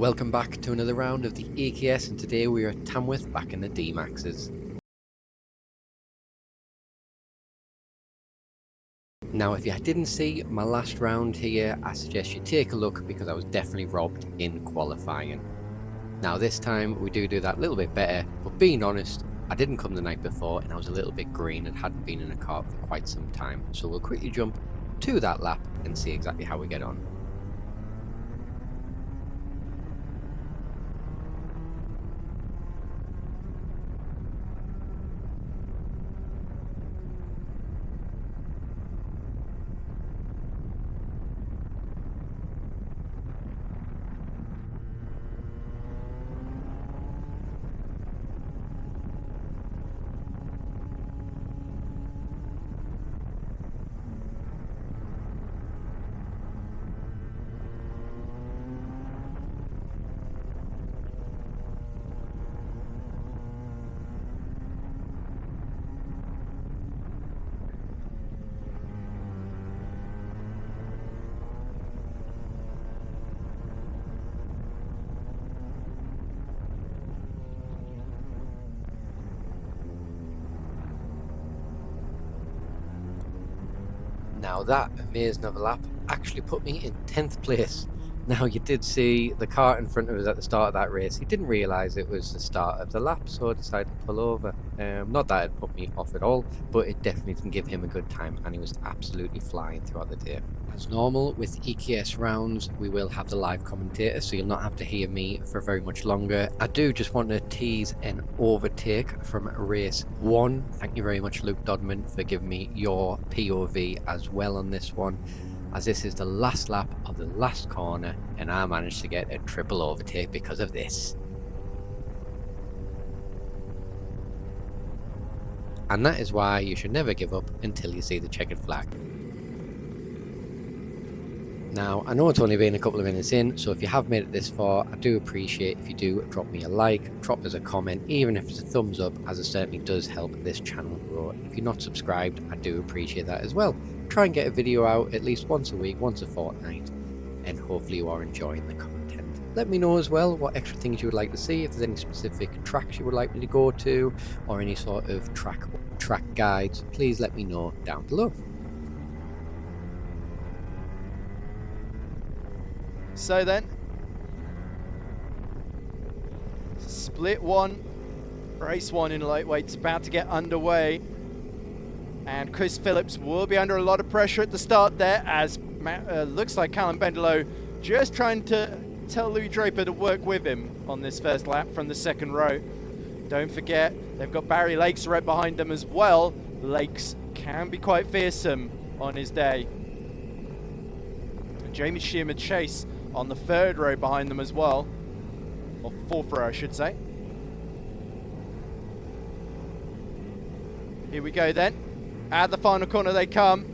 Welcome back to another round of the AKS, and today we are at Tamworth back in the D-Maxes. Now, if you didn't see my last round here, I suggest you take a look because I was definitely robbed in qualifying. Now this time we do that little bit better, but being honest, I didn't come the night before and I was a little bit green and hadn't been in a kart for quite some time. So we'll quickly jump to that lap and see exactly how we get on. Now that amazing of a lap actually put me in 10th place. Now you did see the kart in front of us at the start of that race. He didn't realise it was the start of the lap, so I decided to pull over. Not that it put me off at all, but it definitely didn't give him a good time, and he was absolutely flying throughout the day. As normal with EKS rounds, we will have the live commentator, so you'll not have to hear me for very much longer. I do just want to tease an overtake from race 1. Thank you very much, Luke Dodman, for giving me your POV as well on this one, as this is the last lap of the last corner and I managed to get a triple overtake because of this. And that is why you should never give up until you see the checkered flag. Now, I know it's only been a couple of minutes in, so if you have made it this far, I do appreciate if you do drop me a like, drop us a comment, even if it's a thumbs up, as it certainly does help this channel grow. If you're not subscribed, I do appreciate that as well. Try and get a video out at least once a week, once a fortnight, and hopefully you are enjoying the content. Let me know as well what extra things you would like to see, if there's any specific tracks you would like me to go to, or any sort of track guides, please let me know down below. So then, split one, race one in lightweight's about to get underway, and Chris Phillips will be under a lot of pressure at the start there, as looks like Callum Bendelow just trying to tell Louis Draper to work with him on this first lap from the second row. Don't forget, they've got Barry Lakes right behind them as well. Lakes can be quite fearsome on his day. And Jamie Shearman Chase on the third row behind them as well, or fourth row I should say. Here we go then, at the final corner they come.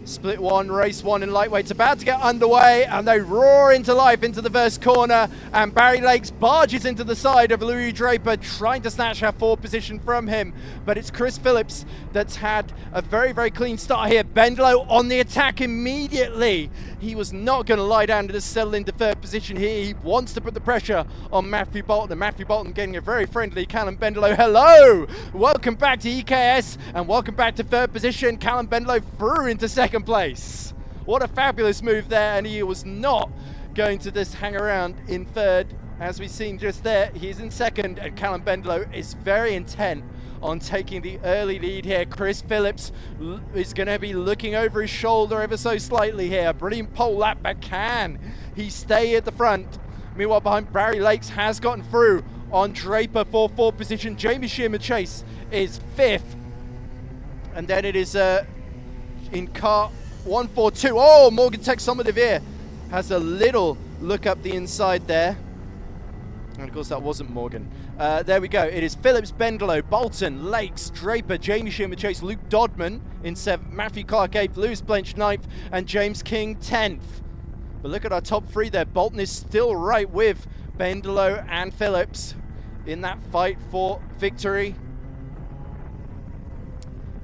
Split one, race one in lightweight's about to get underway, and they roar into life into the first corner, and Barry Lakes barges into the side of Louis Draper, trying to snatch that forward position from him, but it's Chris Phillips that's had a very, very clean start here. Bendelow on the attack immediately. He was not going to lie down to just settle into third position here. He wants to put the pressure on Matthew Bolton, and Matthew Bolton getting a very friendly Callum Bendelow. Hello! Welcome back to EKS, and welcome back to third position. Callum Bendelow through into second place. What a fabulous move there, and he was not going to just hang around in third. As we've seen just there, he's in second, and Callum Bendelow is very intent on taking the early lead here. Chris Phillips is going to be looking over his shoulder ever so slightly here. Brilliant pole lap, but can he stay at the front? Meanwhile, behind, Barry Lakes has gotten through on Draper for fourth position. Jamie Shearman Chase is fifth, and then it is in car 142. Oh, Morgan Texomotivere has a little look up the inside there. And of course that wasn't Morgan. There we go. It is Phillips, Bendelow, Bolton, Lakes, Draper, Jamie Shearman Chase, Luke Dodman in 7th, Matthew Clark 8th, Lewis Blench 9th, and James King 10th. But look at our top three there. Bolton is still right with Bendelow and Phillips in that fight for victory.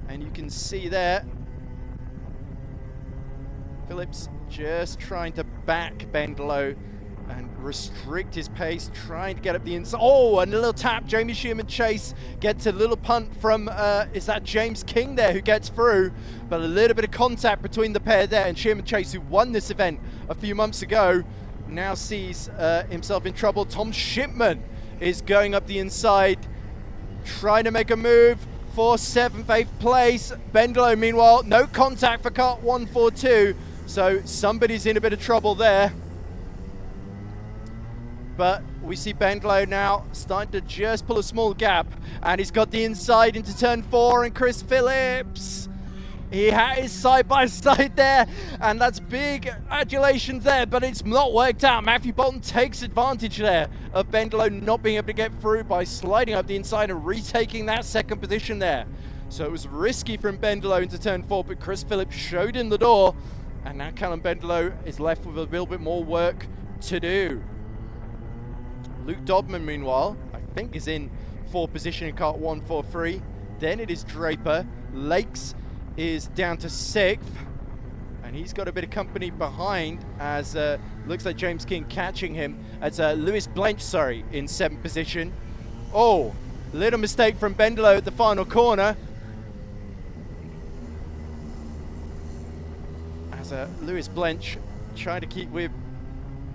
And you can see there, Phillips just trying to back Bendelow and restrict his pace, trying to get up the inside. Oh, and a little tap. Jamie Shipman Chase gets a little punt from, is that James King there who gets through? But a little bit of contact between the pair there, and Shipman Chase, who won this event a few months ago, now sees himself in trouble. Tom Shipman is going up the inside, trying to make a move for 7th, 8th place. Bendlow, meanwhile, no contact for kart 142, so somebody's in a bit of trouble there. But we see Bendlow now starting to just pull a small gap, and he's got the inside into turn 4, and Chris Phillips, he had his side-by-side there, and that's big adulations there, but it's not worked out. Matthew Bolton takes advantage there of Bendlow not being able to get through by sliding up the inside and retaking that second position there. So it was risky from Bendlow into turn 4, but Chris Phillips showed him the door, and now Callum Bendlow is left with a little bit more work to do. Luke Dodman, meanwhile, I think is in 4th position in kart 143. Then it is Draper. Lakes is down to 6th, and he's got a bit of company behind, as looks like James King catching him. As Lewis Blench, sorry, in 7th position. Oh, little mistake from Bendlow at the final corner. As Lewis Blench trying to keep with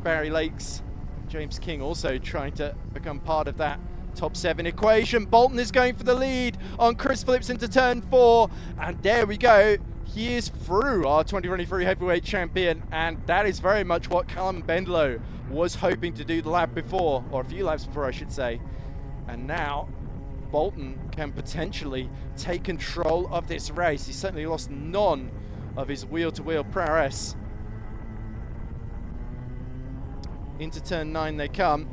Barry Lakes. James King also trying to become part of that top 7 equation. Bolton is going for the lead on Chris Phillips into turn 4, and there we go. He is through, our 2023 heavyweight champion, and that is very much what Callum Bendlow was hoping to do the lap before, or a few laps before I should say. And now Bolton can potentially take control of this race. He certainly lost none of his wheel-to-wheel prowess. Into turn 9 they come.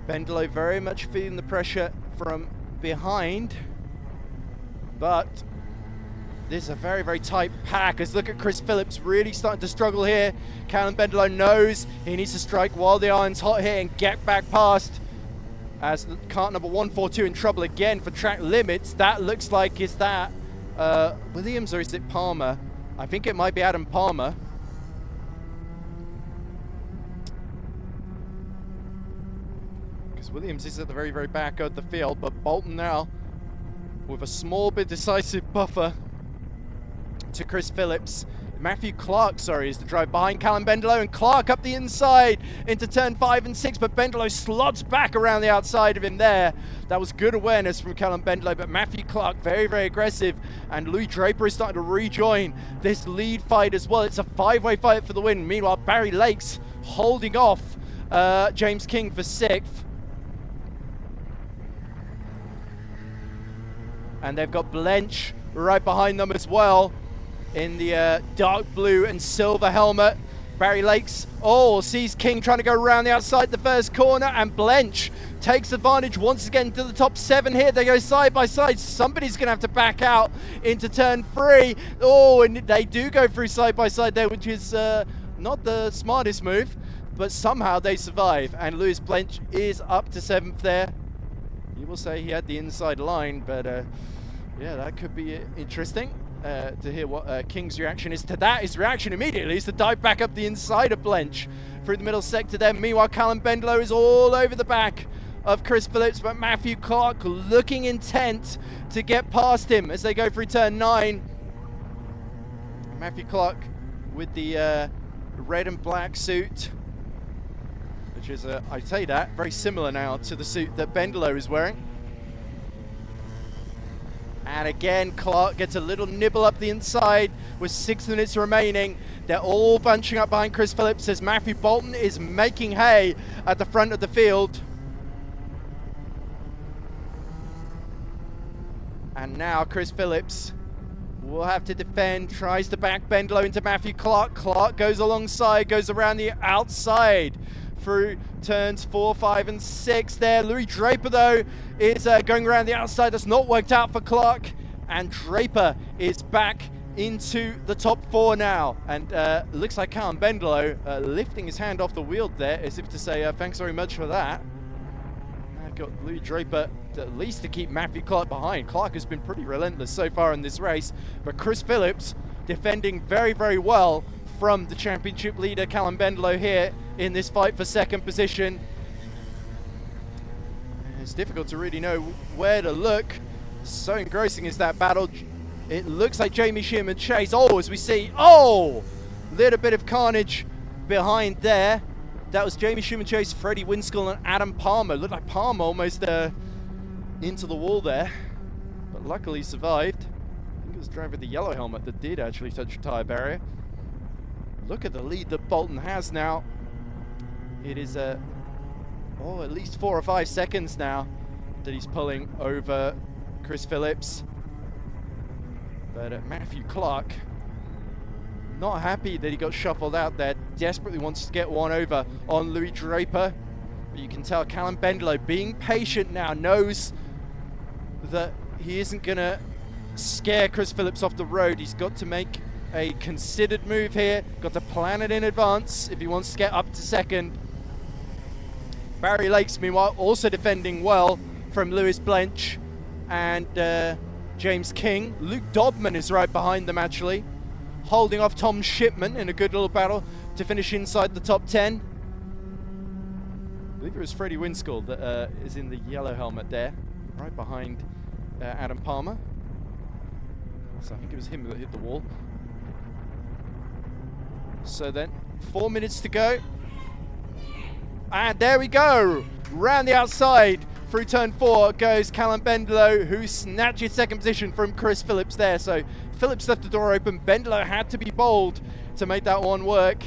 Bendlow very much feeling the pressure from behind, but this is a very, very tight pack. As look at Chris Phillips really starting to struggle here. Callum Bendlow knows he needs to strike while the iron's hot here and get back past. As kart number 142 in trouble again for track limits. That looks like, is that Williams or is it Palmer? I think it might be Adam Palmer. Williams is at the very, very back of the field, but Bolton now with a small bit decisive buffer to Chris Phillips. Matthew Clark, sorry, is the drive behind Callum Bendlow, and Clark up the inside into turn 5 and 6, but Bendlow slots back around the outside of him there. That was good awareness from Callum Bendlow, but Matthew Clark very, very aggressive, and Louis Draper is starting to rejoin this lead fight as well. It's a 5-way fight for the win. Meanwhile, Barry Lakes holding off James King for 6th. And they've got Blench right behind them as well in the dark blue and silver helmet. Barry Lakes, sees King trying to go around the outside the first corner, and Blench takes advantage once again to the top 7 here. They go side by side. Somebody's going to have to back out into turn 3. And they do go through side by side there, which is not the smartest move, but somehow they survive. And Lewis Blench is up to 7th there. You will say he had the inside line, but yeah, that could be interesting to hear what King's reaction is to that. His reaction immediately is to dive back up the inside of Blench through the middle sector there. Meanwhile, Callum Bendlow is all over the back of Chris Phillips, but Matthew Clark looking intent to get past him as they go through turn 9. Matthew Clark with the red and black suit, which is, I'd say that, very similar now to the suit that Bendlow is wearing. And again, Clark gets a little nibble up the inside with 6 minutes remaining. They're all bunching up behind Chris Phillips as Matthew Bolton is making hay at the front of the field. And now Chris Phillips will have to defend, tries to back Bendlow into Matthew Clark. Clark goes alongside, goes around the outside through turns 4, 5, and 6 there. Louis Draper, though, is going around the outside. That's not worked out for Clark. And Draper is back into the top 4 now. And looks like Callum Bendlow lifting his hand off the wheel there as if to say, thanks very much for that. I've got Louis Draper at least to keep Matthew Clark behind. Clark has been pretty relentless so far in this race. But Chris Phillips defending very, very well from the championship leader, Callum Bendlow here. in this fight for second position. It's difficult to really know where to look. So engrossing is that battle. It looks like Jamie Shipman Chase. Oh, as we see, little bit of carnage behind there. That was Jamie Shipman Chase, Freddie Winskill, and Adam Palmer. Looked like Palmer almost into the wall there, but luckily survived. I think it was the driver with the yellow helmet that did actually touch a tyre barrier. Look at the lead that Bolton has now. It is at least 4 or 5 seconds now that he's pulling over Chris Phillips. But Matthew Clark, not happy that he got shuffled out there, desperately wants to get one over on Louis Draper. But you can tell Callum Bendelow, being patient now, knows that he isn't going to scare Chris Phillips off the road. He's got to make a considered move here, got to plan it in advance if he wants to get up to second. Barry Lakes, meanwhile, also defending well from Lewis Blench and James King. Luke Dodman is right behind them, actually, holding off Tom Shipman in a good little battle to finish inside the top 10. I believe it was Freddie Winskill that is in the yellow helmet there, right behind Adam Palmer. So I think it was him that hit the wall. So then, 4 minutes to go. And there we go! Round the outside, through turn 4 goes Callum Bendelow, who snatches second position from Chris Phillips there. So Phillips left the door open. Bendelow had to be bold to make that one work.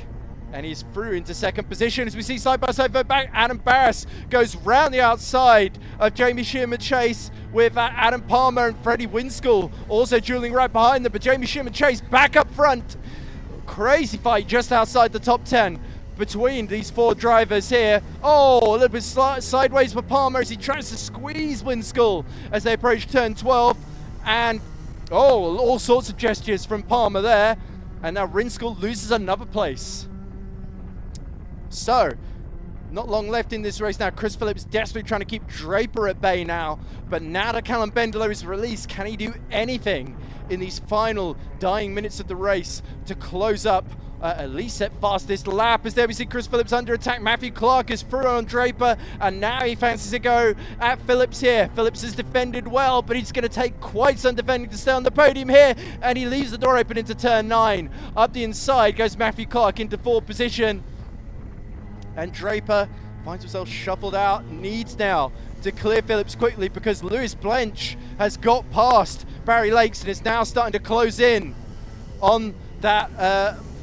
And he's through into second position. As we see side by side back, Adam Barras goes round the outside of Jamie Shipman Chase with Adam Palmer and Freddie Winskill also dueling right behind them. But Jamie Shipman Chase back up front. Crazy fight just outside the top 10 between these 4 drivers here. A little bit sideways for Palmer as he tries to squeeze Winskill as they approach turn 12. And all sorts of gestures from Palmer there. And now Winskill loses another place. So, not long left in this race now. Chris Phillips desperately trying to keep Draper at bay now. But now that Callum Bendelow is released, can he do anything in these final dying minutes of the race to close up at least that fastest lap? As there we see Chris Phillips under attack. Matthew Clark is through on Draper, and now he fancies a go at Phillips here. Phillips has defended well, but he's going to take quite some defending to stay on the podium here, and he leaves the door open into turn 9. Up the inside goes Matthew Clark into 4th position. And Draper finds himself shuffled out, needs now to clear Phillips quickly because Lewis Blench has got past Barry Lakes and is now starting to close in on that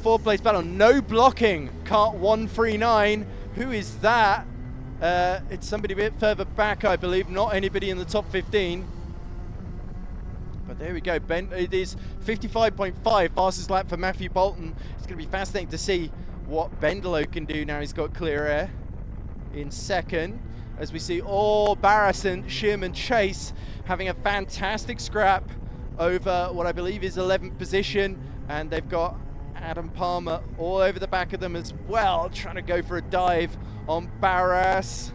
4th place battle. No blocking, kart 139. Who is that? It's somebody a bit further back, I believe, not anybody in the top 15. But there we go, it is 55.5, fastest lap for Matthew Bolton. It's going to be fascinating to see what Bendelow can do now he's got clear air in second. As we see Barras and Shipman Chase having a fantastic scrap over what I believe is 11th position. And they've got Adam Palmer all over the back of them as well, trying to go for a dive on Barras.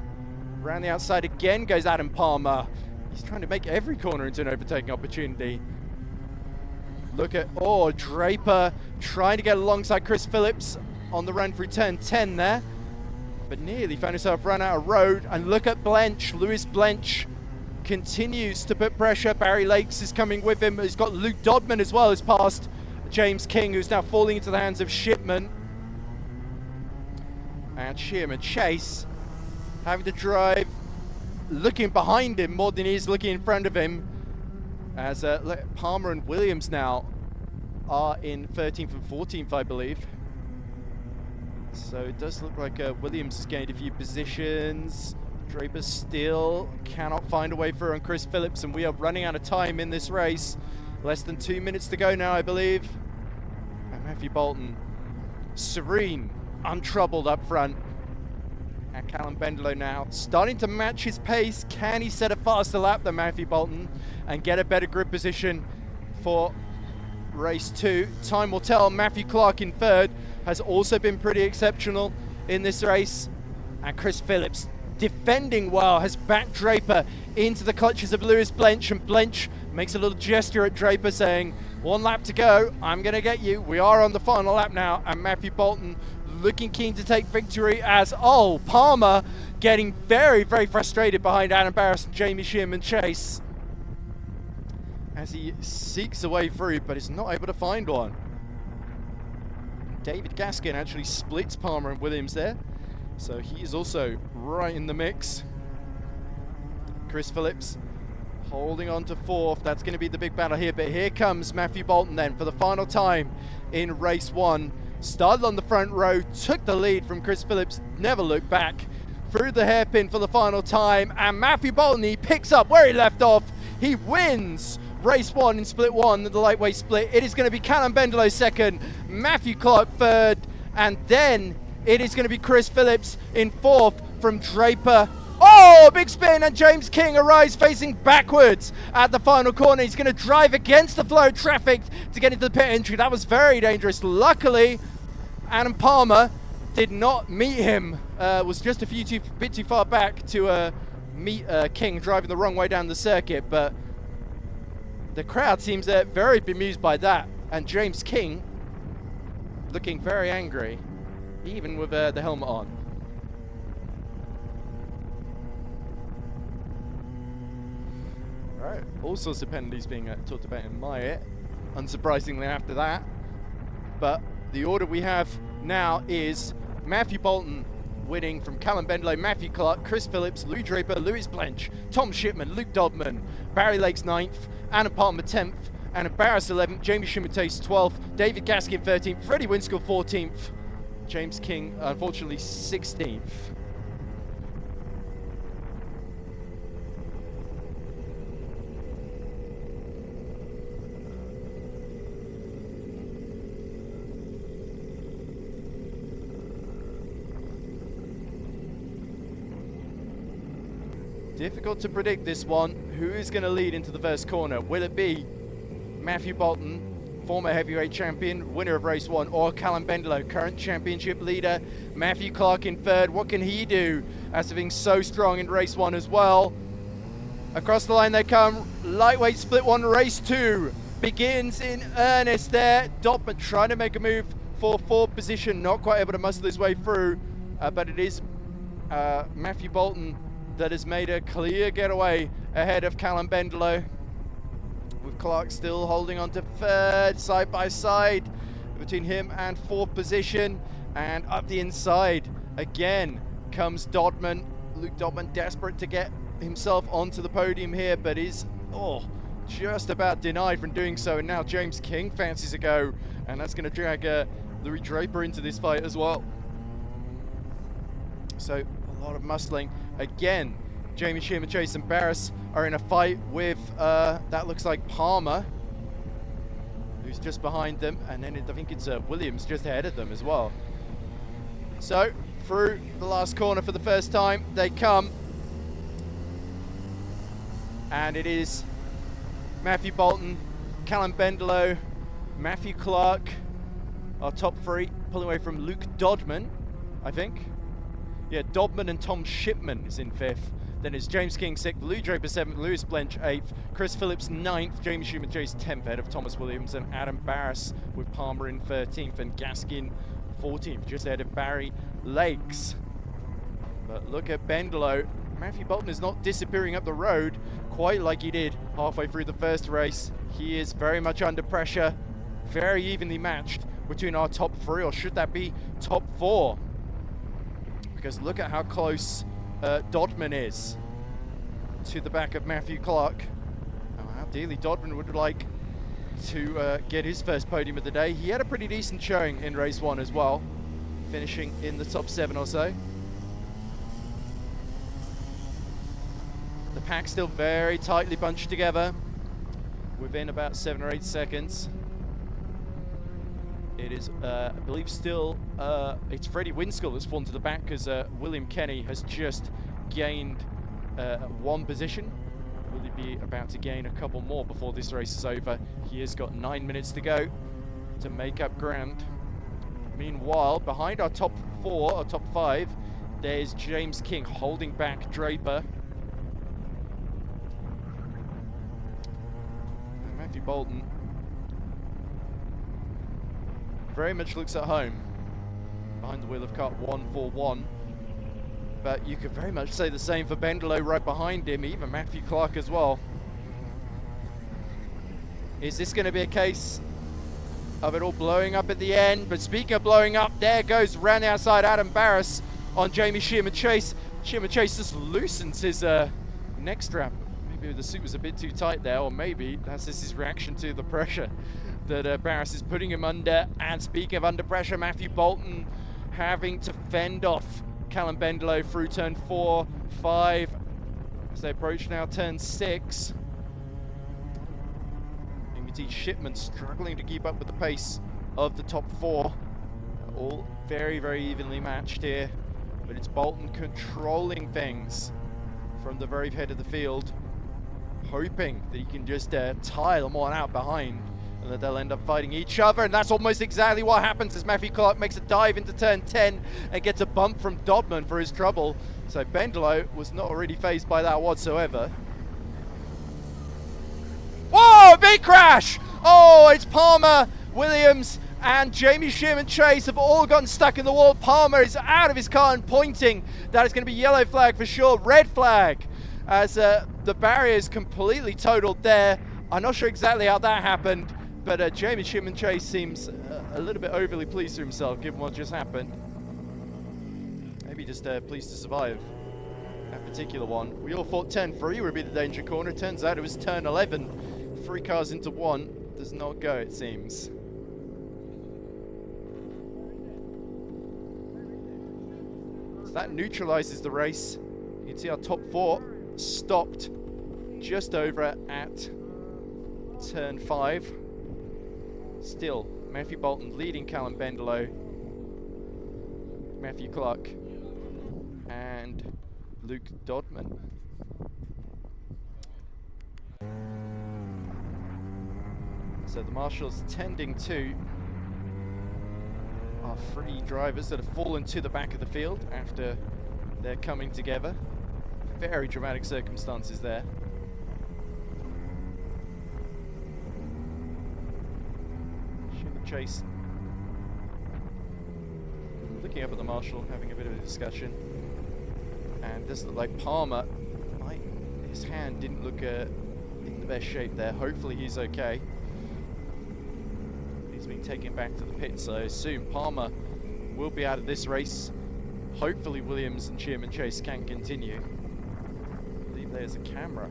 Around the outside again goes Adam Palmer. He's trying to make every corner into an overtaking opportunity. Look at, Draper trying to get alongside Chris Phillips on the run through turn 10 there, but nearly found himself run out of road. And look at Blench. Lewis Blench continues to put pressure. Barry Lakes is coming with him. He's got Luke Dodman as well as past James King, who's now falling into the hands of Shipman. And Shipman Chase having to drive, looking behind him more than he is looking in front of him, as Palmer and Williams now are in 13th and 14th, I believe. So it does look like Williams has gained a few positions. Draper still cannot find a way through on Chris Phillips, and we are running out of time in this race. Less than 2 minutes to go now, I believe. And Matthew Bolton, serene, untroubled up front. And Callum Bendelow now starting to match his pace. Can he set a faster lap than Matthew Bolton and get a better grid position for race 2? Time will tell. Matthew Clark in 3rd has also been pretty exceptional in this race. And Chris Phillips, defending well, has backed Draper into the clutches of Lewis Blench, and Blench makes a little gesture at Draper saying, 1 lap to go, I'm going to get you. We are on the final lap now, and Matthew Bolton looking keen to take victory as, Palmer getting very, very frustrated behind Adam Barris and Jamie Shipman Chase as he seeks a way through, but is not able to find one. David Gaskin actually splits Palmer and Williams there, so he is also right in the mix. Chris Phillips holding on to fourth. That's going to be the big battle here, but here comes Matthew Bolton then for the final time in race one. Started on the front row, took the lead from Chris Phillips, never looked back, through the hairpin for the final time, and Matthew Bolton, he picks up where he left off. He wins race one in split one, the lightweight split. It is going to be Callum Bendelow second, Matthew Clark third, and then it is going to be Chris Phillips in fourth from Draper. Oh, big spin, and James King arrives facing backwards at the final corner. He's going to drive against the flow of traffic to get into the pit entry. That was very dangerous. Luckily, Adam Palmer did not meet him, was just a bit too far back to meet King driving the wrong way down the circuit, but the crowd seems very bemused by that, and James King looking very angry, even with the helmet on. Alright, all sorts of penalties being talked about in my ear, unsurprisingly after that, but the order we have now is Matthew Bolton winning from Callum Bendelow, Matthew Clark, Chris Phillips, Louis Draper, Lewis Blench, Tom Shipman, Luke Dodman, Barry Lakes 9th, Adam Palmer 10th, Adam Barris 11th, Jamie Shimatace 12th, David Gaskin 13th, Freddie Winskill 14th, James King unfortunately 16th. Difficult to predict this one. Who is going to lead into the first corner? Will it be Matthew Bolton, former heavyweight champion, winner of race one, or Callum Bendelow, current championship leader? Matthew Clark in third. What can he do after being so strong in race one as well? Across the line they come. Lightweight split one, race two begins in earnest there. Dotman trying to make a move for fourth position, not quite able to muscle his way through, but it is Matthew Bolton that has made a clear getaway ahead of Callum Bendelow, with Clark still holding on to third, side by side between him and fourth position. And up the inside again comes Dodman. Luke Dodman desperate to get himself onto the podium here, but is just about denied from doing so. And now James King fancies a go, and that's going to drag Louis Draper into this fight as well. So a lot of muscling. Again, Jamie Shipman, Chase and Barris are in a fight with, that looks like Palmer, who's just behind them, and then I think it's Williams just ahead of them as well. So, through the last corner for the first time, they come. And it is Matthew Bolton, Callum Bendelow, Matthew Clark, our top three, pulling away from Luke Dodman, I think. Yeah, Dodman and Tom Shipman is in fifth. Then it's James King 6th, Louis Draper 7th, Lewis Blench 8th, Chris Phillips 9th, Jamie Shipman Chase 10th ahead of Thomas Williams, and Adam Barris with Palmer in 13th and Gaskin 14th, just ahead of Barry Lakes. But look at Bendelow. Matthew Bolton is not disappearing up the road quite like he did halfway through the first race. He is very much under pressure, very evenly matched between our top three, or should that be top four? Because look at how close Dodman is to the back of Matthew Clark. Oh, how dearly Dodman would like to get his first podium of the day. He had a pretty decent showing in race one as well, finishing in the top 7 or so. The pack still very tightly bunched together within about 7 or 8 seconds. It is, I believe, still, it's Freddie Winskill that's fallen to the back, because William Kenny has just gained one position. Will he be about to gain a couple more before this race is over? He has got 9 minutes to go to make up ground. Meanwhile, behind our top 4, or top 5, there's James King holding back Draper. And Matthew Bolton very much looks at home. behind the wheel of kart 141. But you could very much say the same for Bendelow right behind him, even Matthew Clark as well. Is this going to be a case of it all blowing up at the end? But speaking of blowing up, there goes round the outside Adam Barras on Jamie Shearman Chase. Shearman Chase just loosens his neck strap. Maybe the suit was a bit too tight there, or maybe that's just his reaction to the pressure that Barras is putting him under. And speaking of under pressure, Matthew Bolton having to fend off Callum Bendelow through turn 4, 5, as they approach now turn 6. Shipman struggling to keep up with the pace of the top 4. All very, very evenly matched here, but it's Bolton controlling things from the very head of the field, hoping that he can just tire them all out behind and that they'll end up fighting each other. And that's almost exactly what happens as Matthew Clark makes a dive into turn 10 and gets a bump from Dodman for his trouble. So Bendelow was not already phased by that whatsoever. Whoa, big crash! Oh, it's Palmer, Williams, and Jamie Shearman Chase have all gotten stuck in the wall. Palmer is out of his car and pointing. That is going to be yellow flag for sure, red flag, as the barrier is completely totaled there. I'm not sure exactly how that happened, but Jamie Shearman Chase seems a little bit overly pleased with himself given what just happened. Maybe just pleased to survive that particular one. We all thought turn 3 would be the danger corner. Turns out it was turn 11. 3 cars into 1 does not go, it seems. So that neutralizes the race. You can see our top 4 stopped just over at turn 5. Still, Matthew Bolton leading Callum Bendelow, Matthew Clark, and Luke Dodman. So the marshals tending to our 3 drivers that have fallen to the back of the field after they're coming together. Very dramatic circumstances there. Shearman Chase looking up at the marshal, having a bit of a discussion. And this looked like Palmer, his hand didn't look in the best shape there. Hopefully he's okay. He's been taken back to the pit, so I assume Palmer will be out of this race. Hopefully Williams and Shearman Chase can continue. I believe there's a camera.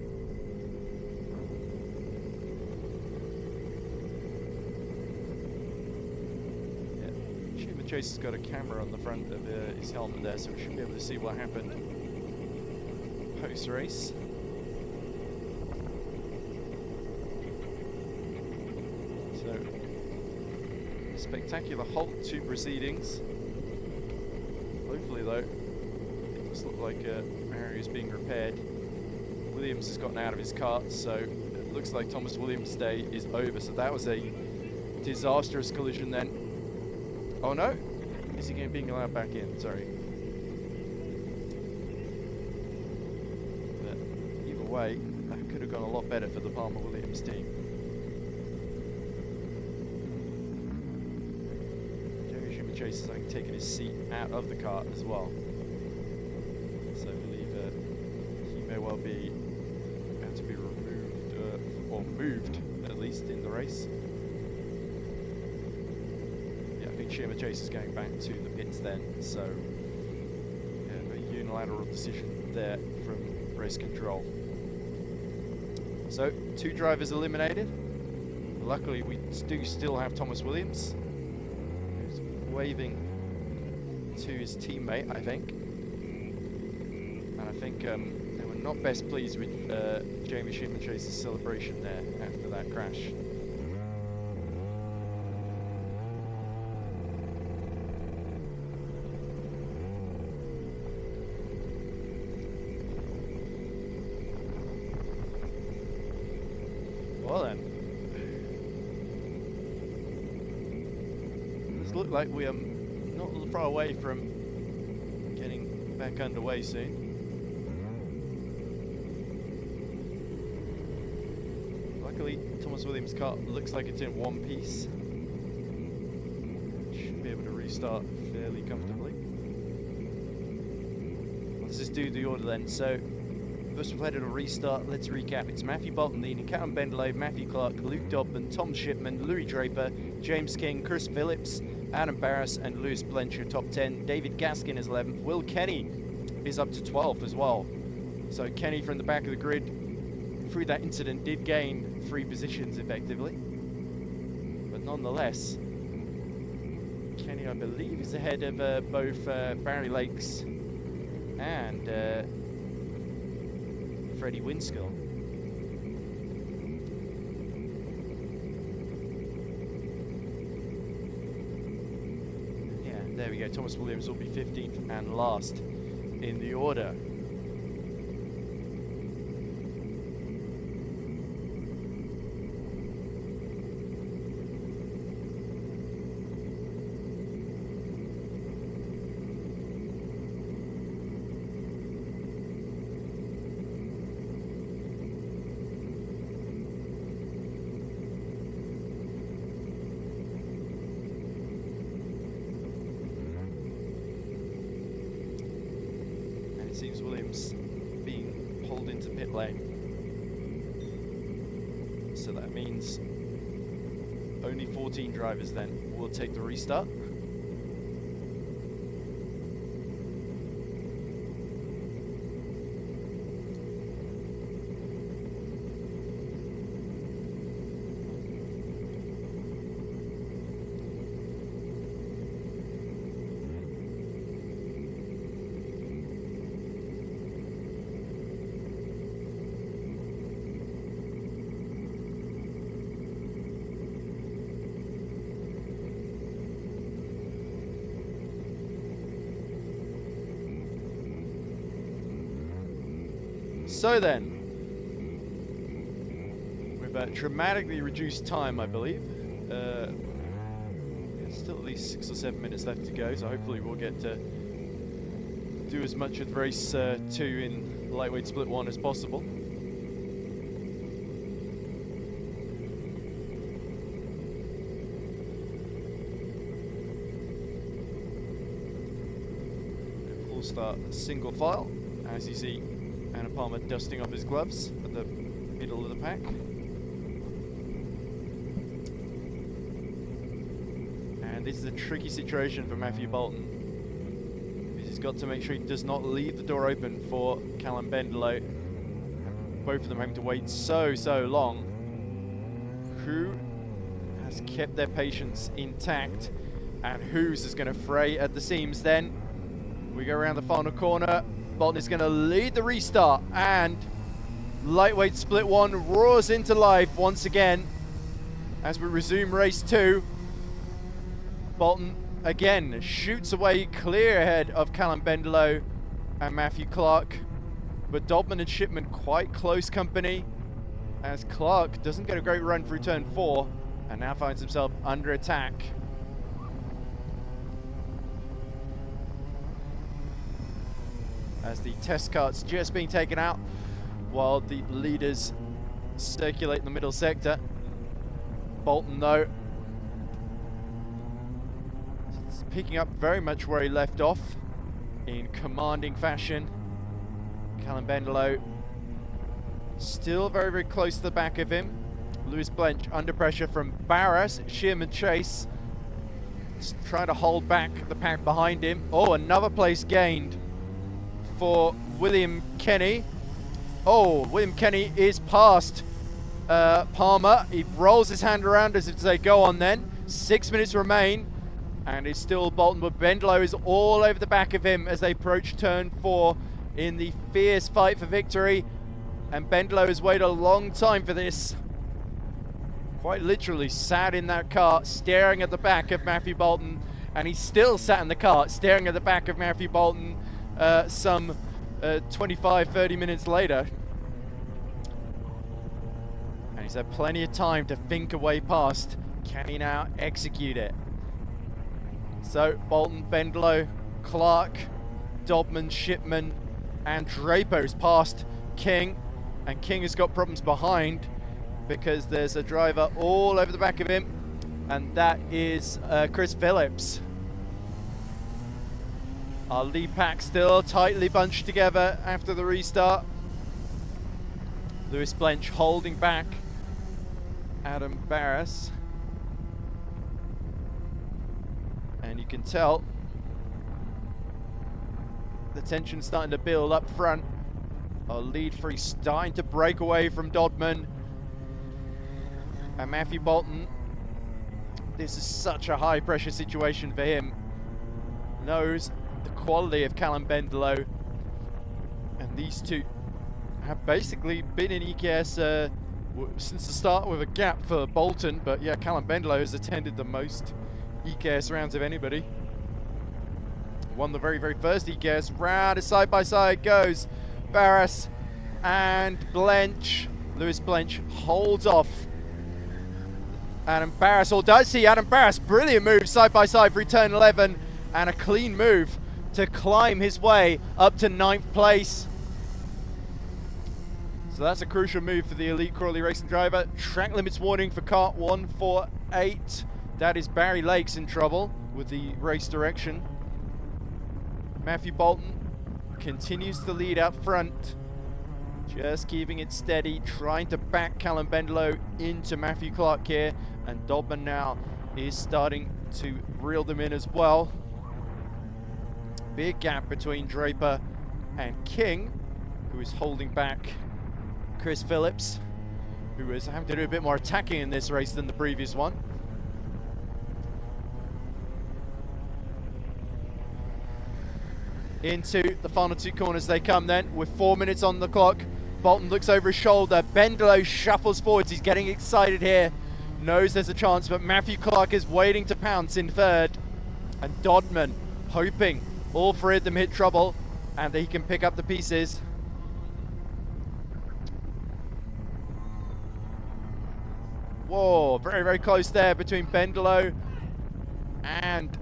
Yeah, Shearman Chase has got a camera on the front of his helmet there, so we should be able to see what happened post-race. Spectacular halt to proceedings. Hopefully though, it does look like Mary is being repaired. Williams has gotten out of his kart, so it looks like Thomas Williams' day is over. So that was a disastrous collision then. Oh no, is he being allowed back in? Sorry. But either way, that could have gone a lot better for the Palmer Williams team. Chase has taken his seat out of the kart as well. So I believe he may well be about to be removed, or moved at least, in the race. Yeah, I think Shearman Chase is going back to the pits then, so a unilateral decision there from race control. So 2 drivers eliminated. Luckily we do still have Thomas Williams, waving to his teammate, I think. And I think they were not best pleased with Jamie Shearman Chase's celebration there after that crash. Well then, look like we are not far away from getting back underway soon. Luckily, Thomas Williams' car looks like it's in one piece. Should be able to start fairly comfortably. Let's just do the order then. So, first we've had a restart. Let's recap. It's Matthew Bolton leading, Callum Bendelow, Matthew Clark, Luke Dobman, Tom Shipman, Louis Draper, James King, Chris Phillips, Adam Barras, and Lewis Blencher top 10. David Gaskin is 11th. Will Kenny is up to 12th as well. So Kenny from the back of the grid through that incident did gain 3 positions effectively. But nonetheless, Kenny, I believe, is ahead of both Barry Lakes and Freddie Winskill. Yeah, there we go. Thomas Williams will be 15th and last in the order. Seems Williams being pulled into pit lane. So that means only 14 drivers then will take the restart. So then, with a dramatically reduced time, I believe, there's still at least 6 or 7 minutes left to go, so hopefully we'll get to do as much of race 2 in lightweight split 1 as possible. We'll start single file, as you see Anna Palmer dusting off his gloves at the middle of the pack. And this is a tricky situation for Matthew Bolton, because he's got to make sure he does not leave the door open for Callum Bendelow. Both of them having to wait so long. Who has kept their patience intact, and whose is going to fray at the seams then? We go around the final corner. Bolton is going to lead the restart, and lightweight split 1 roars into life once again as we resume race 2. Bolton again shoots away clear ahead of Callum Bendelow and Matthew Clark, but Dobman and Shipman quite close company, as Clark doesn't get a great run through turn 4 and now finds himself under attack. As the test cart's just being taken out while the leaders circulate in the middle sector. Bolton, though, is picking up very much where he left off in commanding fashion. Callum Bendelow still very close to the back of him. Lewis Blench under pressure from Barras, Shearman Chase, trying to hold back the pack behind him. Oh, another place gained for William Kenny. Oh, William Kenny is past Palmer. He rolls his hand around as if to say, go on then. 6 minutes remain, and it's still Bolton, but Bendelow is all over the back of him as they approach turn 4 in the fierce fight for victory. And Bendelow has waited a long time for this. Quite literally sat in that car, staring at the back of Matthew Bolton, and he's still sat in the car, staring at the back of Matthew Bolton some 25-30 minutes later. And he's had plenty of time to think a way past. Can he now execute it? So Bolton, Bendelow, Clark, Dobman, Shipman, and Draper's past King, and King has got problems behind because there's a driver all over the back of him, and that is Chris Phillips. Our lead pack still tightly bunched together after the restart. Lewis Blench holding back Adam Barras. And you can tell the tension starting to build up front. Our lead three starting to break away from Dodman. And Matthew Bolton, this is such a high pressure situation for him. Knows the quality of Callum Bendelow. And these two have basically been in EKS since the start, with a gap for Bolton. But yeah, Callum Bendelow has attended the most EKS rounds of anybody. Won the very, very first EKS round. As side by side goes Barras and Blench. Lewis Blench holds off Adam Barras, or does he? Adam Barras, brilliant move side by side for turn 11, and a clean move to climb his way up to 9th place. So that's a crucial move for the Elite Crawley racing driver. Track limits warning for kart 148. That is Barry Lakes in trouble with the race direction. Matthew Bolton continues to lead out front, just keeping it steady, trying to back Callum Bendelow into Matthew Clark here, and Dodman now is starting to reel them in as well. Big gap between Draper and King, who is holding back Chris Phillips, who is having to do a bit more attacking in this race than the previous one. Into the final two corners they come then, with 4 minutes on the clock. Bolton looks over his shoulder. Bendelow shuffles forwards. He's getting excited here. Knows there's a chance, but Matthew Clark is waiting to pounce in third. And Dodman hoping all three of them hit trouble and that he can pick up the pieces. Whoa, very, very close there between Bendelow and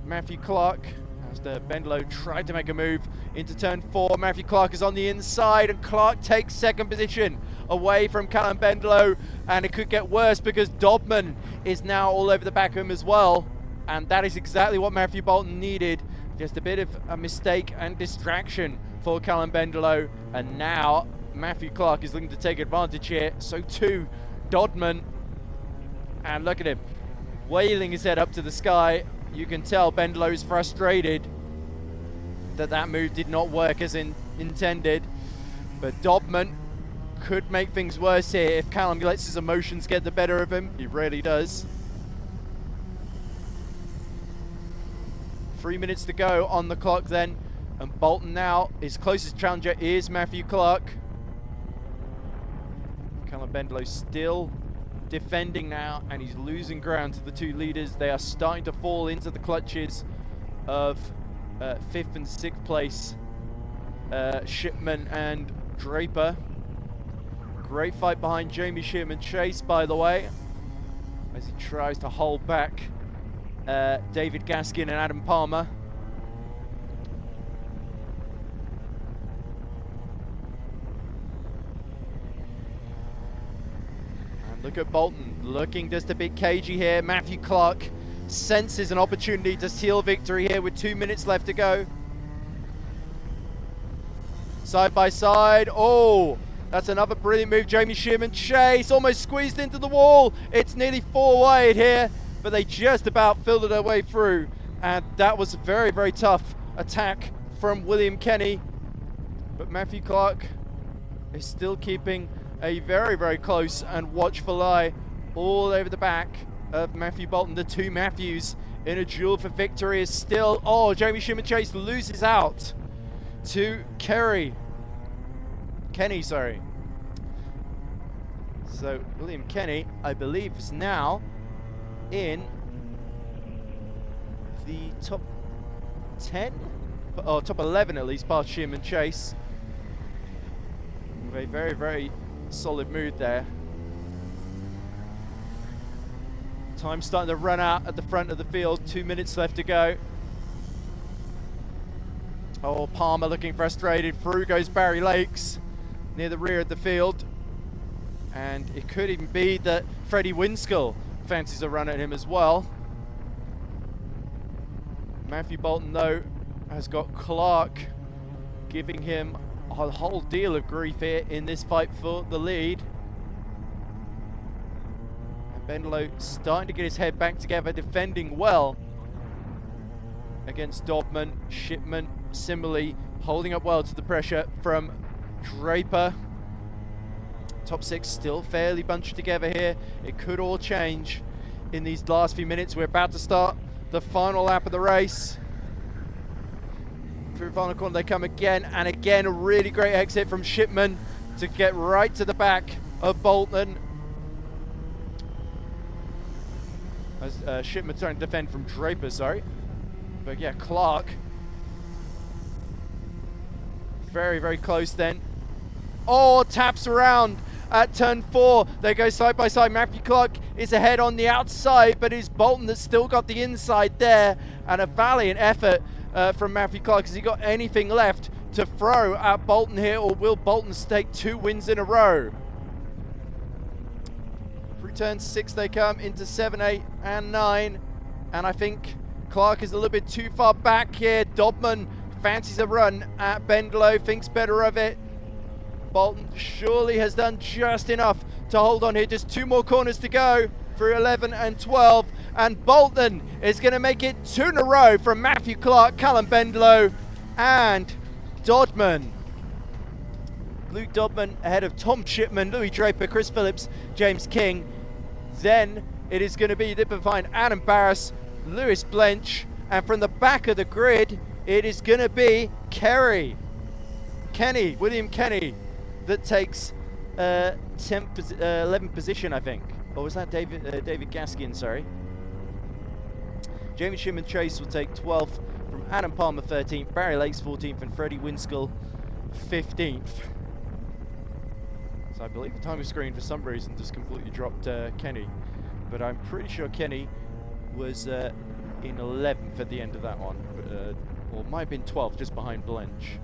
Matthew Clark. As Bendelow tried to make a move into turn 4. Matthew Clark is on the inside, and Clark takes second position away from Callum Bendelow, and it could get worse because Dodman is now all over the back of him as well, and that is exactly what Matthew Bolton needed. Just a bit of a mistake and distraction for Callum Bendelow, and now Matthew Clark is looking to take advantage here. So too Dodman, and look at him wailing his head up to the sky. You can tell Bendelow is frustrated that that move did not work as intended. But Dodman could make things worse here if Callum lets his emotions get the better of him. He rarely does. 3 minutes to go on the clock then. And Bolton now, his closest challenger is Matthew Clark. Callum Bendelow still defending now, and he's losing ground to the two leaders. They are starting to fall into the clutches of 5th and 6th place Shipman and Draper. Great fight behind Jamie Shipman Chase, by the way, as he tries to hold back David Gaskin and Adam Palmer. Look at Bolton, looking just a bit cagey here. Matthew Clark senses an opportunity to seal victory here with 2 minutes left to go. Side by side. Oh, that's another brilliant move. Jamie Shipman Chase almost squeezed into the wall. It's nearly 4 wide here, but they just about filled their way through. And that was a very, very tough attack from William Kenny. But Matthew Clark is still keeping a very, very close and watchful eye all over the back of Matthew Bolton. The two Matthews in a duel for victory is still... Oh, Jamie Shipman Chase loses out to Kenny, sorry. So William Kenny, I believe, is now in the top 10? Or top 11 at least, past Shipman Chase. With a very, very solid mood there. Time starting to run out at the front of the field. 2 minutes left to go. Oh, Palmer looking frustrated. Through goes Barry Lakes near the rear of the field. And it could even be that Freddie Winskull fancies a run at him as well. Matthew Bolton, though, has got Clark giving him a whole deal of grief here in this fight for the lead. And Bendelow starting to get his head back together, defending well against Dobman. Shipman similarly holding up well to the pressure from Draper. Top six still fairly bunched together here. It could all change in these last few minutes. We're about to start the final lap of the race. Through the final corner they come again and again. A really great exit from Shipman to get right to the back of Bolton. As Shipman trying to defend from Draper, sorry. But yeah, Clark. Very, very close then. Oh, taps around at turn 4. They go side by side. Matthew Clark is ahead on the outside, but it's Bolton that's still got the inside there. And a valiant effort from Matthew Clark. Has he got anything left to throw at Bolton here, or will Bolton stake 2 wins in a row? Through turn 6 they come into 7, 8 and 9. And I think Clark is a little bit too far back here. Dobman fancies a run at Bendelow, thinks better of it. Bolton surely has done just enough to hold on here. Just 2 more corners to go through 11 and 12. And Bolton is going to make it 2 in a row from Matthew Clark, Callum Bendelow and Dodman. Luke Dodman ahead of Tom Shipman, Louis Draper, Chris Phillips, James King. Then it is going to be behind Adam Barras, Lewis Blench, and from the back of the grid it is going to be William Kenny, that takes 11th position, I think. Or was that David Gaskin, sorry. Jamie Shipman Chase will take 12th, from Adam Palmer 13th, Barry Lakes 14th, and Freddie Winskill 15th. So I believe the timer screen for some reason just completely dropped Kenny, but I'm pretty sure Kenny was in 11th at the end of that one, or might have been 12th, just behind Blench.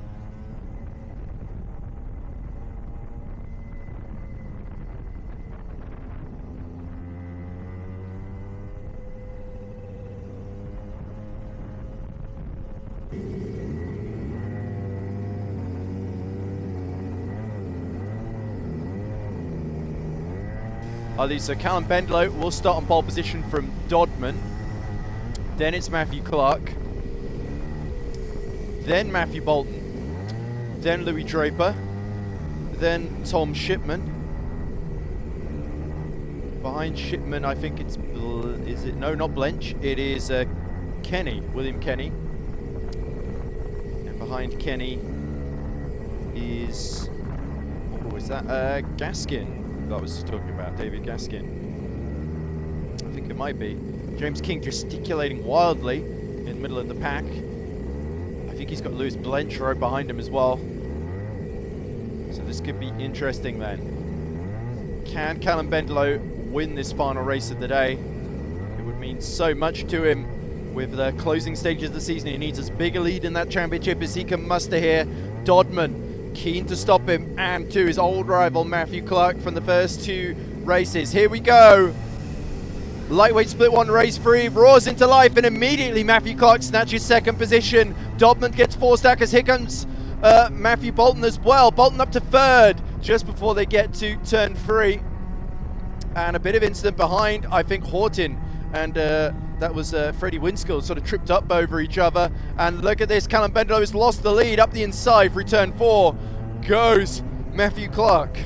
So Callum Bendelow will start on pole position from Dodman. Then it's Matthew Clark. Then Matthew Bolton. Then Louis Draper. Then Tom Shipman. Behind Shipman, I think it's... is it? No, not Blench. It is Kenny, William Kenny. And behind Kenny is... what was that? Gaskin. That I was talking about, David Gaskin. I think it might be. James King gesticulating wildly in the middle of the pack. I think he's got Lewis Blench right behind him as well. So this could be interesting then. Can Callum Bendelow win this final race of the day? It would mean so much to him with the closing stages of the season. He needs as big a lead in that championship as he can muster here. Dodman keen to stop him, and to his old rival Matthew Clark from the first 2 races. Here we go. Lightweight split 1, race 3, roars into life, and immediately Matthew Clark snatches 2nd position. Dodman gets forced out because here comes Matthew Bolton as well. Bolton up to 3rd just before they get to turn 3. And a bit of incident behind, I think Horton and that was Freddie Winskill sort of tripped up over each other. And look at this, Callum Bendelow has lost the lead up the inside through turn 4. Goes Matthew Clark.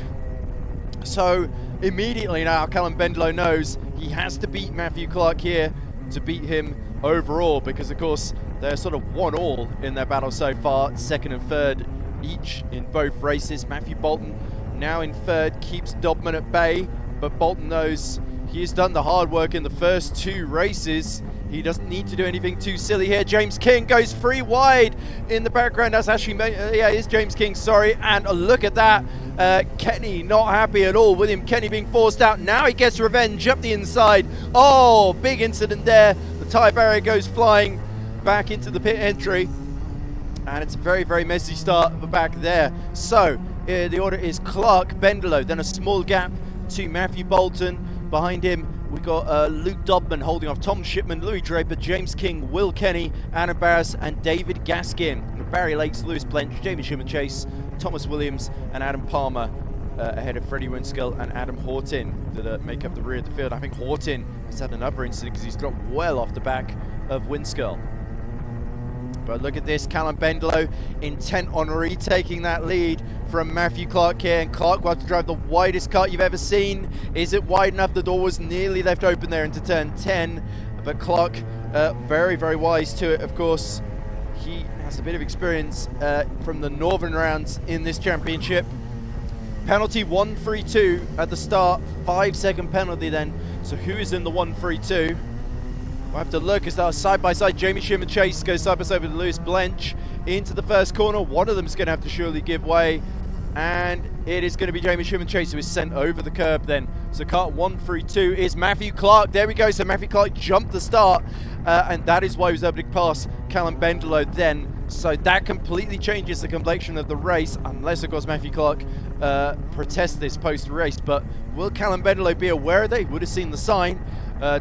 So immediately now Callum Bendelow knows he has to beat Matthew Clark here to beat him overall, because of course they're sort of 1-1 in their battle so far, 2nd and 3rd each in both races. Matthew Bolton now in 3rd, keeps Dodman at bay, but Bolton knows he's done the hard work in the first 2 races. He doesn't need to do anything too silly here. James King goes 3 wide in the background. That's actually, yeah, it is James King, sorry. And look at that. Kenny not happy at all. William Kenny being forced out. Now he gets revenge up the inside. Oh, big incident there. The tyre barrier goes flying back into the pit entry. And it's a very, very messy start at the back there. So the order is Clark, Bendelow, then a small gap to Matthew Bolton. Behind him, we got Luke Dobman holding off Tom Shipman, Louis Draper, James King, Will Kenny, Adam Barras, and David Gaskin. Barry Lakes, Lewis Blench, Jamie Schumann Chase, Thomas Williams, and Adam Palmer ahead of Freddie Winskill and Adam Horton that make up the rear of the field. I think Horton has had another incident because he's dropped well off the back of Winskill. But look at this, Callum Bendelow intent on retaking that lead from Matthew Clark here, and Clark will have to drive the widest kart you've ever seen. Is it wide enough? The door was nearly left open there into turn 10, but Clark very, very wise to it, of course. He has a bit of experience from the northern rounds in this championship. Penalty 1-3-2 at the start, 5-second penalty then. So who is in the 1-3-2? We'll have to look as that side by side. Jamie Schumann Chase goes side by side with Lewis Blench into the first corner. One of them is going to have to surely give way, and it is going to be Jamie Schumann Chase who is sent over the curb then. So kart 1-3-2 is Matthew Clark. There we go. So Matthew Clark jumped the start, and that is why he was able to pass Callum Bendelow then. So that completely changes the complexion of the race, unless of course Matthew Clark protests this post-race. But will Callum Bendelow be aware of it? He would have seen the sign.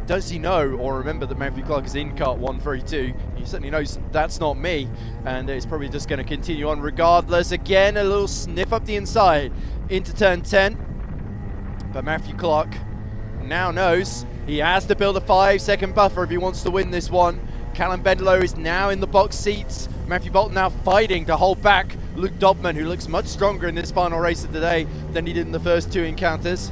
Does he know or remember that Matthew Clark is in kart 1-3-2? He certainly knows that's not me, and it's probably just going to continue on regardless. Again, a little sniff up the inside into turn 10. But Matthew Clark now knows he has to build a 5-second buffer if he wants to win this one. Callum Bendelow is now in the box seats. Matthew Bolton now fighting to hold back Luke Dobman, who looks much stronger in this final race of the day than he did in the first two encounters.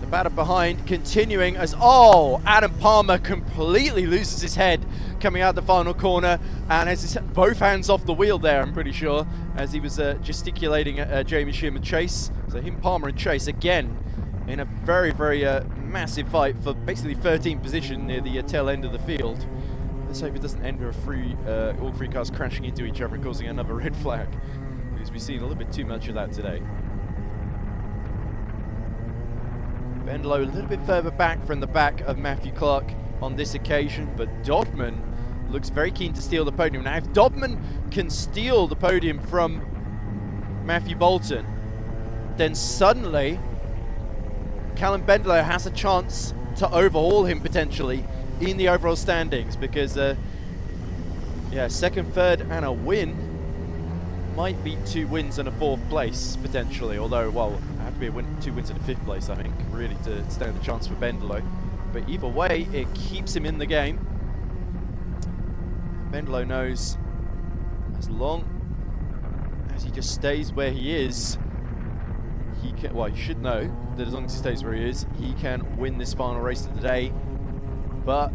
The batter behind continuing as, Adam Palmer completely loses his head coming out the final corner and has his both hands off the wheel there, I'm pretty sure, as he was gesticulating at Jamie Schumann Chase. So him, Palmer and Chase again in a very, very massive fight for basically 13th position near the tail end of the field. Let's hope it doesn't end with all three cars crashing into each other and causing another red flag, because we've seen a little bit too much of that today. Bendelow a little bit further back from the back of Matthew Clark on this occasion, but Dodman looks very keen to steal the podium. Now, if Dodman can steal the podium from Matthew Bolton, then suddenly Callum Bendelow has a chance to overhaul him potentially in the overall standings, because second, third, and a win might be 2 wins and a 4th place potentially, although, well, have to be a 2 wins and a 5th place, I think, really, to stand a chance for Bendelow. But either way, it keeps him in the game. Bendelow knows as long as he just stays where he is, he can, well, he should know that as long as he stays where he is, he can win this final race of the day. But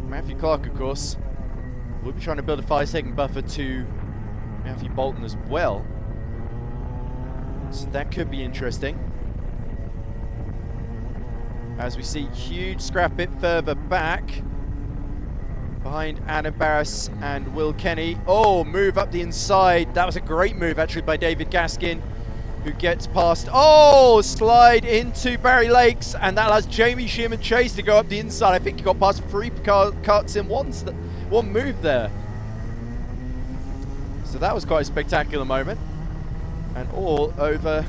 Matthew Clark, of course, will be trying to build a 5-second buffer to Matthew Bolton as well. So that could be interesting. As we see huge scrap bit further back behind Adam Barras and Will Kenny. Move up the inside. That was a great move actually by David Gaskin, who gets past, slide into Barry Lakes, and that allows Jamie Schumann Chase to go up the inside. I think he got past 3 karts in one move there. So that was quite a spectacular moment. And all over,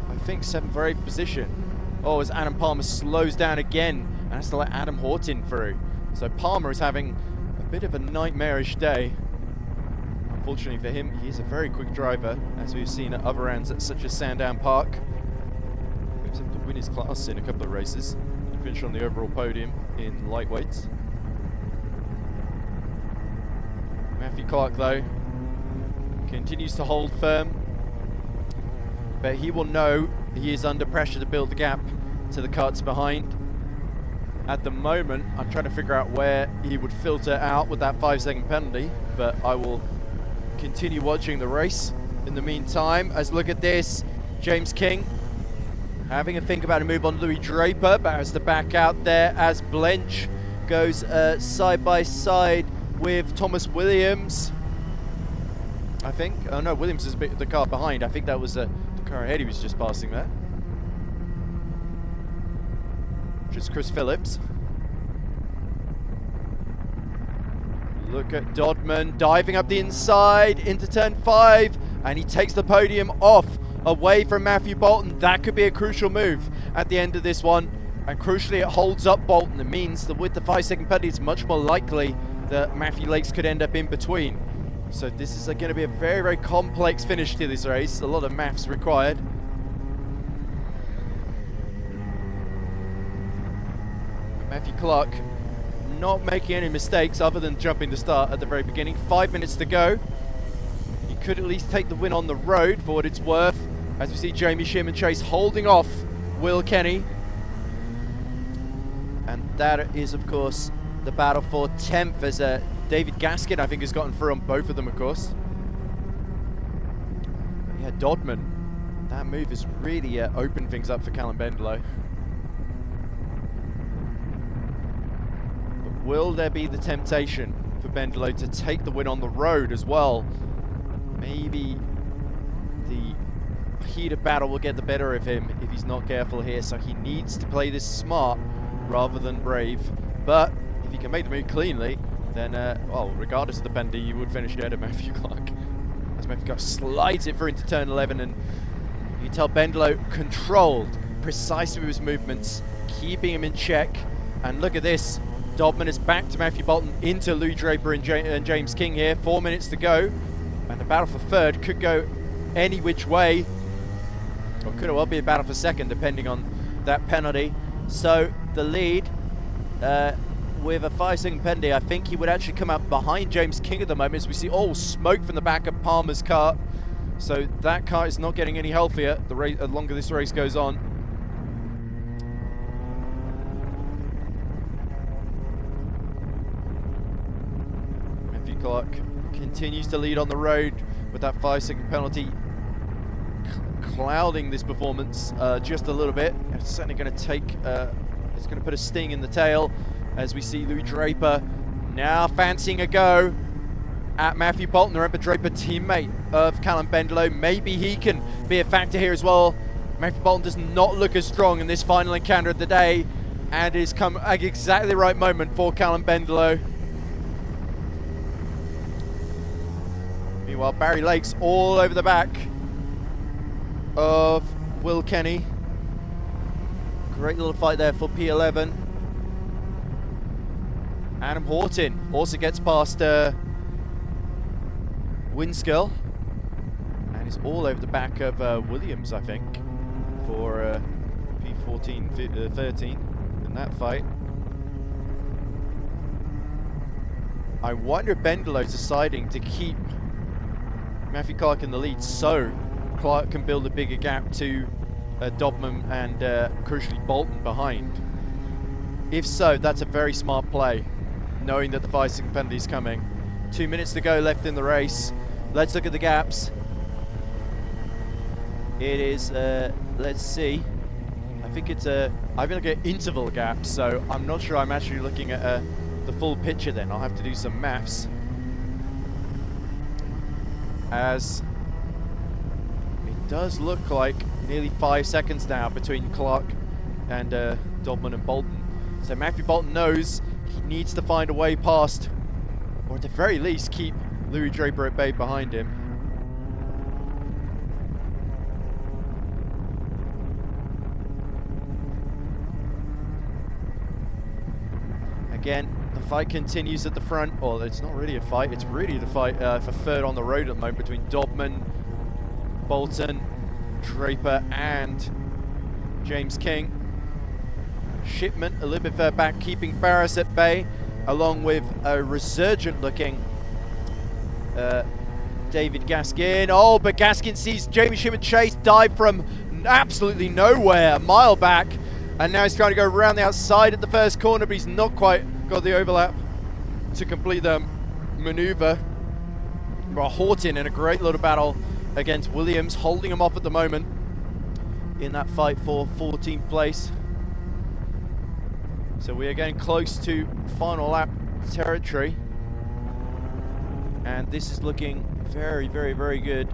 I think, 7th or 8th position. As Adam Palmer slows down again and has to let Adam Horton through. So Palmer is having a bit of a nightmarish day. Unfortunately for him, he is a very quick driver, as we've seen at other rounds at such as Sandown Park. He was able to win his class in a couple of races. He finished on the overall podium in lightweights. Matthew Clark, though, continues to hold firm, but he will know he is under pressure to build the gap to the karts behind. At the moment, I'm trying to figure out where he would filter out with that 5-second penalty, but I will continue watching the race in the meantime. As look at this, James King having a think about a move on Louis Draper, but has to back out there as Blench goes side by side with Thomas Williams, I think. Oh no, Williams is a bit the car behind. I think that was the car ahead he was just passing there, which is Chris Phillips. Look at Dodman diving up the inside into turn 5, and he takes the podium off away from Matthew Bolton. That could be a crucial move at the end of this one. And crucially, it holds up Bolton. It means that with the 5-second penalty, it's much more likely that Matthew Lakes could end up in between. So this is going to be a very, very complex finish to this race. A lot of maths required. Matthew Clark not making any mistakes other than jumping the start at the very beginning. 5 minutes to go. He could at least take the win on the road for what it's worth. As we see Jamie Shipman Chase holding off Will Kenny. And that is, of course, the battle for 10th as David Gaskin, I think, has gotten through on both of them, of course. But yeah, Dodman, that move has really opened things up for Callum Bendelow. But will there be the temptation for Bendelow to take the win on the road as well? Maybe the heated battle will get the better of him if he's not careful here, so he needs to play this smart rather than brave. But if he can make the move cleanly, then, well, regardless of the penalty, you would finish ahead of Matthew Clark. As Matthew Clark slides it through into turn 11, and you can tell Bendelow controlled precisely with his movements, keeping him in check. And look at this, Dodman is back to Matthew Bolton into Louis Draper and James King here. 4 minutes to go, and the battle for third could go any which way, or could well be a battle for second, depending on that penalty. So the lead, with a 5-second penalty, I think he would actually come up behind James King at the moment, as we see all smoke from the back of Palmer's car. So that car is not getting any healthier the longer this race goes on. Matthew Clark continues to lead on the road with that 5-second penalty clouding this performance just a little bit. It's certainly going to take, it's going to put a sting in the tail, as we see Louis Draper now fancying a go at Matthew Bolton. Remember, Draper, teammate of Callum Bendelow. Maybe he can be a factor here as well. Matthew Bolton does not look as strong in this final encounter of the day, and is come at exactly the right moment for Callum Bendelow. Meanwhile, Barry Lakes all over the back of Will Kenny. Great little fight there for P11. Adam Horton also gets past Winskill, and is all over the back of Williams, I think, for P14, 13 in that fight. I wonder if Bendelow's deciding to keep Matthew Clark in the lead so Clark can build a bigger gap to Dodman and crucially Bolton behind. If so, that's a very smart play, knowing that the 5-second penalty is coming. 2 minutes to go left in the race. Let's look at the gaps. It is, let's see. I think it's I'm going to get interval gaps, so I'm not sure I'm actually looking at the full picture then. I'll have to do some maths. As it does look like nearly 5 seconds now between Clark and Dodman and Bolton. So Matthew Bolton knows he needs to find a way past, or at the very least keep Louis Draper at bay behind him. Again, the fight continues at the front. Well, it's not really a fight, it's really the fight for third on the road at the moment between Dodman, Bolton, Draper and James King. Shipman a little bit further back, keeping Barris at bay, along with a resurgent looking David Gaskin. Oh, but Gaskin sees Jamie Shipman Chase dive from absolutely nowhere, a mile back, and now he's trying to go around the outside at the first corner, but he's not quite got the overlap to complete the maneuver. Well, Horton in a great little battle against Williams, holding him off at the moment in that fight for 14th place. So we are getting close to final lap territory, and this is looking very, very, very good.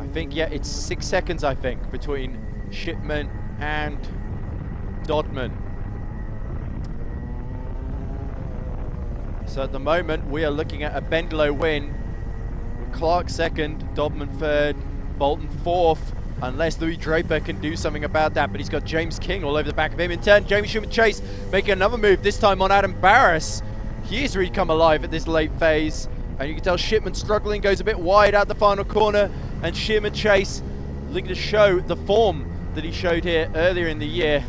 I think, yeah, it's 6 seconds, I think, between Shipman and Dodman. So at the moment, we are looking at a Bendelow win, with Clark second, Dodman third, Bolton fourth. unless Louis Draper can do something about that. But he's got James King all over the back of him in turn. Jamie Schumann-Chase making another move, this time on Adam Barras. He has really come alive at this late phase. And you can tell Shipman struggling, goes a bit wide out the final corner. And Schumann-Chase looking to show the form that he showed here earlier in the year.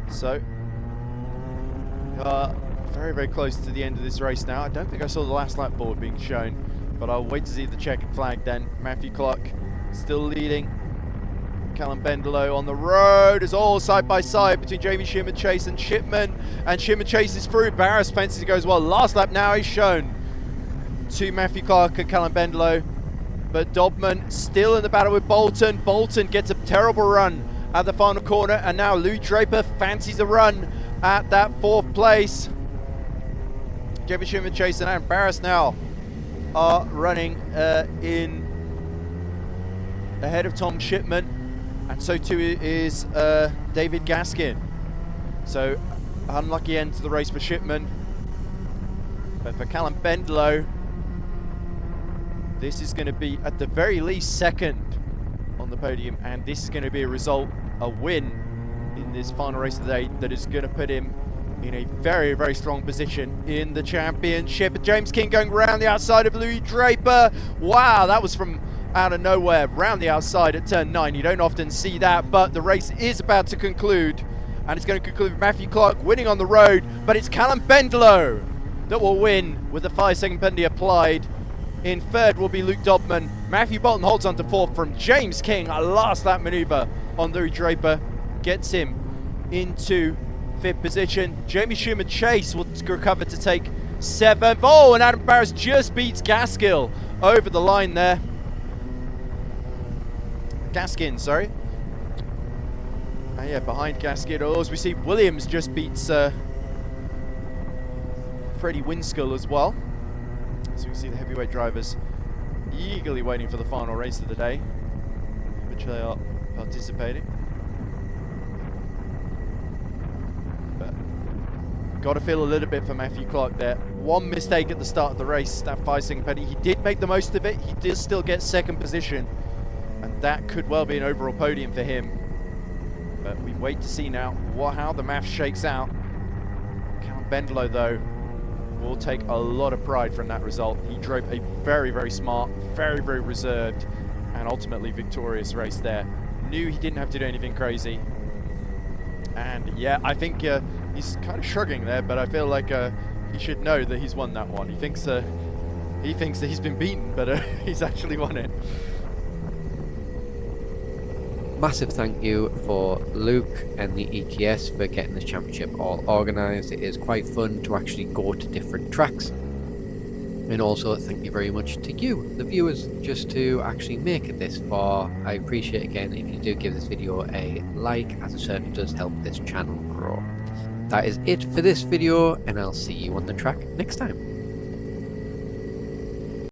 So, very, very close to the end of this race now. I don't think I saw the last lap board being shown, but I'll wait to see the checkered flag then. Matthew Clark still leading. Callum Bendelow on the road is all side by side between Jamie Schumann-Chase and Shipman. And Schumann-Chase is through. Barras fancies it goes well. Last lap now is shown to Matthew Clark and Callum Bendelow. But Dobman still in the battle with Bolton. Bolton gets a terrible run at the final corner, and now Louis Draper fancies a run at that 4th place. Jamie Schumann-Chase and Aaron Barras now are running in ahead of Tom Shipman, and so too is David Gaskin. So unlucky end to the race for Shipman, but for Callum Bendelow, this is going to be at the very least second on the podium, and this is going to be a win in this final race of the day that is going to put him in a very, very strong position in the championship. James King going around the outside of Louis Draper. Wow, that was from out of nowhere, round the outside at turn 9. You don't often see that, but the race is about to conclude, and it's going to conclude with Matthew Clark winning on the road, but it's Callum Bendelow that will win with the 5-second penalty applied. In 3rd will be Luke Dobman. Matthew Bolton holds on to 4th from James King. A last lap maneuver on Louis Draper gets him into 5th position. Jamie Schumann-Chase will recover to take 7th. Oh, and Adam Barras just beats Gaskill over the line there. Gaskin, sorry. Yeah, behind Gaskin. Oh, as we see, Williams just beats Freddie Winskill as well. So we can see the heavyweight drivers eagerly waiting for the final race of the day, which they are participating. But got to feel a little bit for Matthew Clark there. One mistake at the start of the race, that 5-second penalty. He did make the most of it. He did still get 2nd position, and that could well be an overall podium for him. But we wait to see now how the math shakes out. Callum Bendelow, though, will take a lot of pride from that result. He drove a very, very smart, very, very reserved, and ultimately victorious race there. Knew he didn't have to do anything crazy. And yeah, I think he's kind of shrugging there, but I feel like he should know that he's won that one. He thinks that he's been beaten, but he's actually won it. Massive thank you for Luke and the EKS for getting this championship all organised. It is quite fun to actually go to different tracks. And also thank you very much to you, the viewers, just to actually make it this far. I appreciate again if you do give this video a like, as it certainly does help this channel grow. That is it for this video, and I'll see you on the track next time.